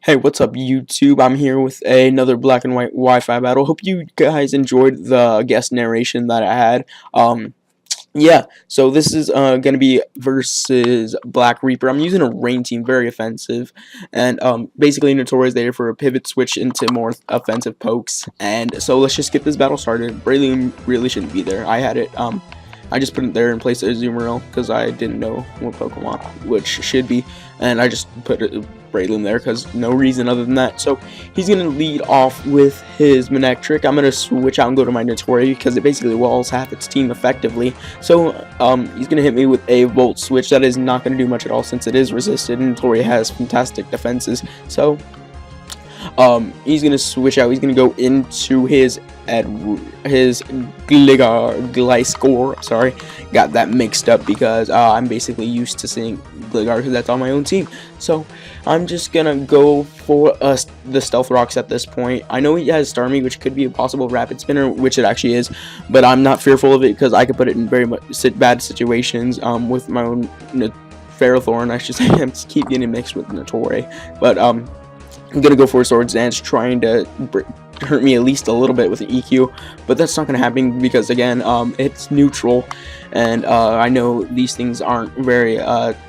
Hey, what's up, YouTube? I'm here with another black and white Wi-Fi battle. Hope you guys enjoyed the guest narration that I had. Yeah, so this is gonna be versus Blackreaper. I'm using a rain team, very offensive, and basically Notorious there for a pivot switch into more offensive pokes. And so let's just get this battle started. Braylon really shouldn't be there. I had it. I just put it there in place of Azumarill because I didn't know what Pokemon which should be, and I just put Braylon there because no reason other than that. So he's gonna lead off with his Manectric. I'm gonna switch out and go to my Notori because it basically walls half its team effectively. So he's gonna hit me with a Volt Switch. That is not gonna do much at all since it is resisted, and Notori has fantastic defenses. So he's gonna switch out. He's gonna go into his Gliscor. Sorry, got that mixed up because I'm basically used to seeing Gligar because that's on my own team. So I'm just gonna go for the Stealth Rocks at this point. I know he has Starmie, which could be a possible Rapid Spinner, which it actually is, but I'm not fearful of it because I could put it in very bad situations with my own Ferrothorn. I should say. I keep getting mixed with Notori, but I'm gonna go for a Swords Dance, trying to hurt me at least a little bit with an EQ, but that's not gonna happen because again, it's neutral, and I know these things aren't very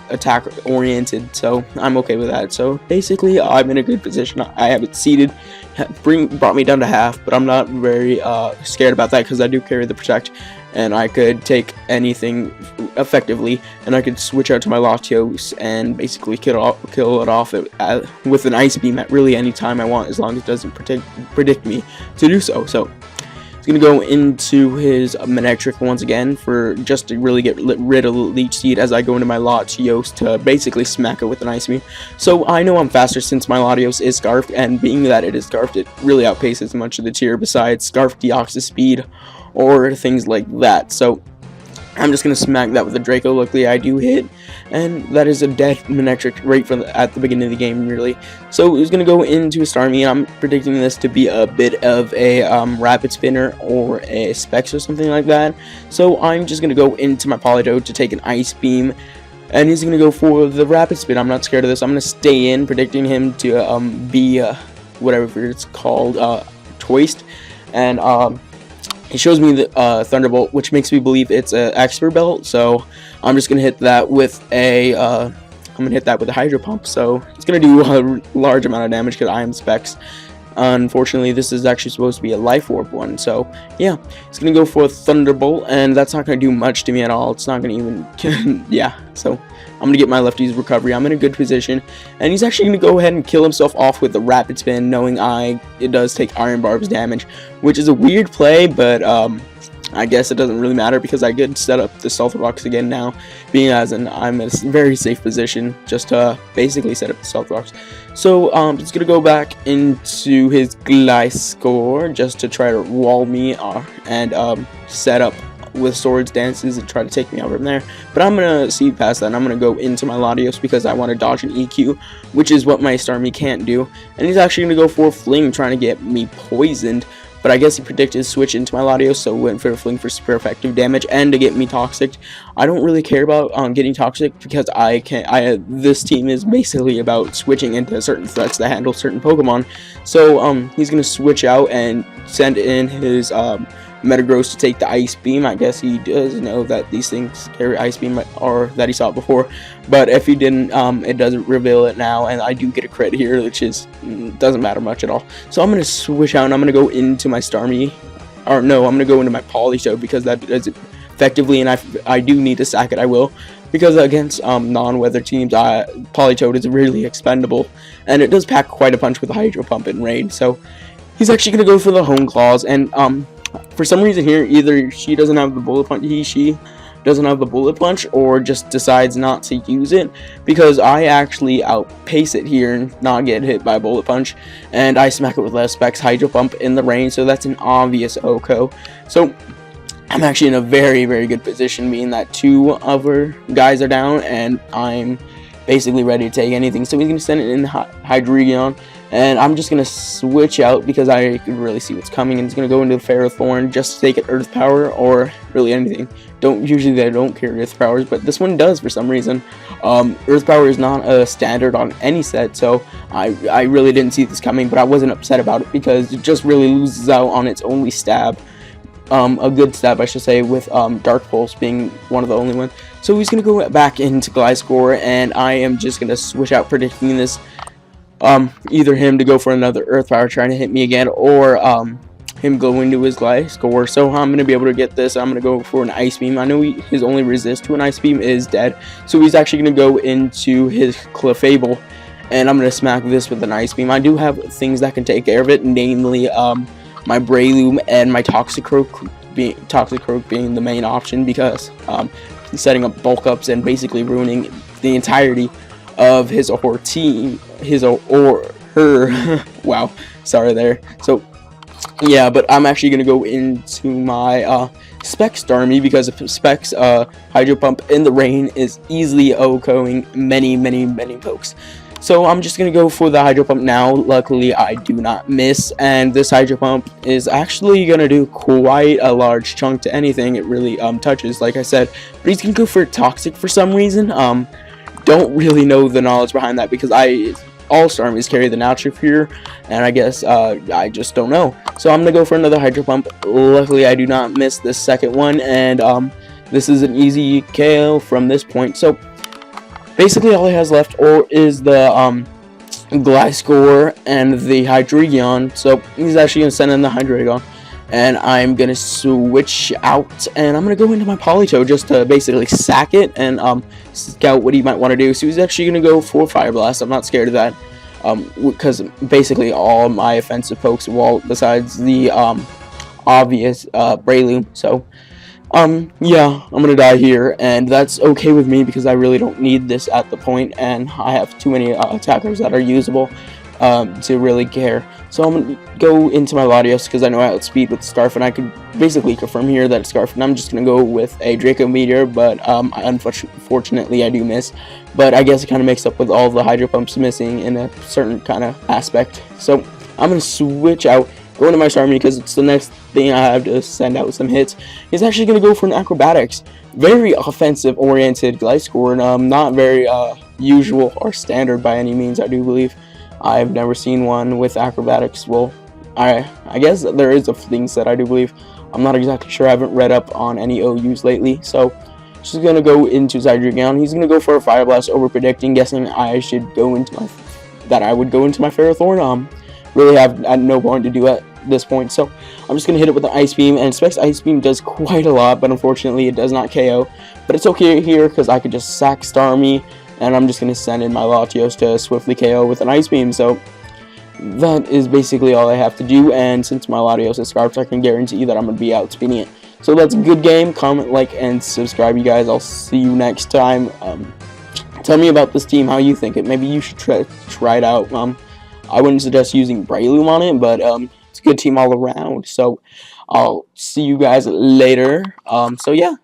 attack oriented, so I'm okay with that. So basically, I'm in a good position. I have it seeded, brought me down to half, but I'm not very scared about that because I do carry the Protect, and I could take anything effectively, and I could switch out to my Latios and basically kill it off with an Ice Beam at really any time I want, as long as it doesn't predict me to do so. So he's gonna go into his Manectric once again for just to really get rid of Leech Seed as I go into my Latios to basically smack it with an Ice Beam. So I know I'm faster since my Latios is Scarfed, and being that it is Scarfed, it really outpaces much of the tier besides Scarf Deoxys Speed or things like that. So I'm just going to smack that with a Draco. Luckily I do hit, and that is a dead Manectric right at the beginning of the game, really. So he's going to go into a Starmie. I'm predicting this to be a bit of a Rapid Spinner or a Specs or something like that. So I'm just going to go into my Politoed to take an Ice Beam, and he's going to go for the Rapid Spin. I'm not scared of this. I'm going to stay in, predicting him to be whatever it's called, Toist, and he shows me the Thunderbolt, which makes me believe it's an Expert Belt. So I'm just gonna hit that with a Hydro Pump. So it's gonna do a large amount of damage because I am Specs. Unfortunately, this is actually supposed to be a Life Orb one. So yeah, it's gonna go for a Thunderbolt, and that's not gonna do much to me at all. It's not gonna even yeah. So I'm going to get my lefty's recovery. I'm in a good position. And he's actually going to go ahead and kill himself off with the Rapid Spin, knowing it does take Iron Barb's damage, which is a weird play, but I guess it doesn't really matter because I could set up the Stealth Rocks again now, being as I'm in a very safe position just to basically set up the Stealth Rocks. So he's going to go back into his Gliscor just to try to wall me and set up with Swords Dances and try to take me out from there, but I'm gonna see past that, and I'm gonna go into my Latios because I want to dodge an EQ, which is what my Starmie can't do. And he's actually gonna go for a Fling, trying to get me poisoned, but I guess he predicted switch into my Latios, so went for a Fling for super effective damage and to get me Toxic. I don't really care about getting Toxic because this team is basically about switching into certain threats that handle certain Pokemon. So he's gonna switch out and send in his Metagross to take the Ice Beam. I guess he does know that these things carry Ice Beam, or that he saw it before, but if he didn't, it doesn't reveal it now, and I do get a crit here, which doesn't matter much at all. So I'm going to switch out, and I'm going to go into my Starmie, or no, I'm going to go into my Politoed because that does it effectively, and I do need to sack it. I will, because against non-weather teams, Politoed is really expendable, and it does pack quite a punch with a Hydro Pump and Raid. So he's actually going to go for the Hone Claws, and for some reason here, either she doesn't have the Bullet Punch, she doesn't have the Bullet Punch, or just decides not to use it, because I actually outpace it here and not get hit by Bullet Punch, and I smack it with less Specs Hydro Pump in the rain, so that's an obvious OHKO. So I'm actually in a very, very good position, being that two other guys are down, and I'm basically ready to take anything. So he's going to send it in Hydreigon, And I'm just going to switch out because I can really see what's coming. And it's going to go into the Ferrothorn just to take it Earth Power or really anything. Usually I don't carry Earth Powers, but this one does for some reason. Earth Power is not a standard on any set, so I really didn't see this coming, but I wasn't upset about it because it just really loses out on its only stab. A good stab, I should say, with Dark Pulse being one of the only ones. So he's going to go back into Gliscor, and I am just going to switch out predicting this. Either him to go for another Earth Power trying to hit me again, or him go into his Gliscor. So I'm going to be able to get this. I'm going to go for an Ice Beam. I know his only resist to an Ice Beam is dead, so he's actually going to go into his Clefable, and I'm going to smack this with an Ice Beam. I do have things that can take care of it, namely my Breloom and my Toxicroak being the main option, because setting up bulk ups and basically ruining the entirety of his or team, her wow, sorry there. So yeah, but I'm actually gonna go into my Specs Starmie, because if Specs Hydro Pump in the rain is easily OHKOing many pokes. So I'm just going to go for the Hydro Pump now. Luckily, I do not miss, and this Hydro Pump is actually going to do quite a large chunk to anything it really touches, like I said. But he's going to go for Toxic for some reason. Don't really know the knowledge behind that, because all Starmies carry the Natrifuer, and I guess I just don't know. So I'm going to go for another Hydro Pump. Luckily, I do not miss this second one, and this is an easy KO from this point. So basically, all he has left is the Gliscor and the Hydreigon. So he's actually going to send in the Hydreigon. And I'm going to switch out. And I'm going to go into my Politoed just to basically sack it and scout what he might want to do. So he's actually going to go for Fire Blast. I'm not scared of that. Because basically all my offensive pokes wall besides the obvious Breloom. So yeah, I'm gonna die here, and that's okay with me because I really don't need this at the point, and I have too many attackers that are usable to really care. So I'm gonna go into my Latios because I know I outspeed with Scarf, and I could basically confirm here that it's Scarf, and I'm just gonna go with a Draco Meteor, but unfortunately I do miss. But I guess it kind of makes up with all the Hydro Pumps missing in a certain kind of aspect. So I'm gonna switch out. Go into my Starmie because it's the next thing I have to send out some hits. He's actually going to go for an Acrobatics. Very offensive-oriented Gliscor, and not very usual or standard by any means, I do believe. I've never seen one with Acrobatics. Well, I guess there is a thing set, I do believe. I'm not exactly sure. I haven't read up on any OUs lately. So, just going to go into Hydreigon. He's going to go for a Fire Blast, over-predicting, guessing I should go into my... that I would go into my Ferrothorn. Really have no point to do at this point, so I'm just gonna hit it with an Ice Beam, and Specs Ice Beam does quite a lot, but unfortunately it does not KO. But it's okay here because I could just sack Starmie, and I'm just gonna send in my Latios to swiftly KO with an Ice Beam. So that is basically all I have to do, and since my Latios is Scarfed, I can guarantee that I'm gonna be outspeeding it. So that's a good game. Comment, like, and subscribe, you guys. I'll see you next time. Tell me about this team, how you think it. Maybe you should try it out. I wouldn't suggest using Breloom on it, but it's a good team all around. So I'll see you guys later. So yeah.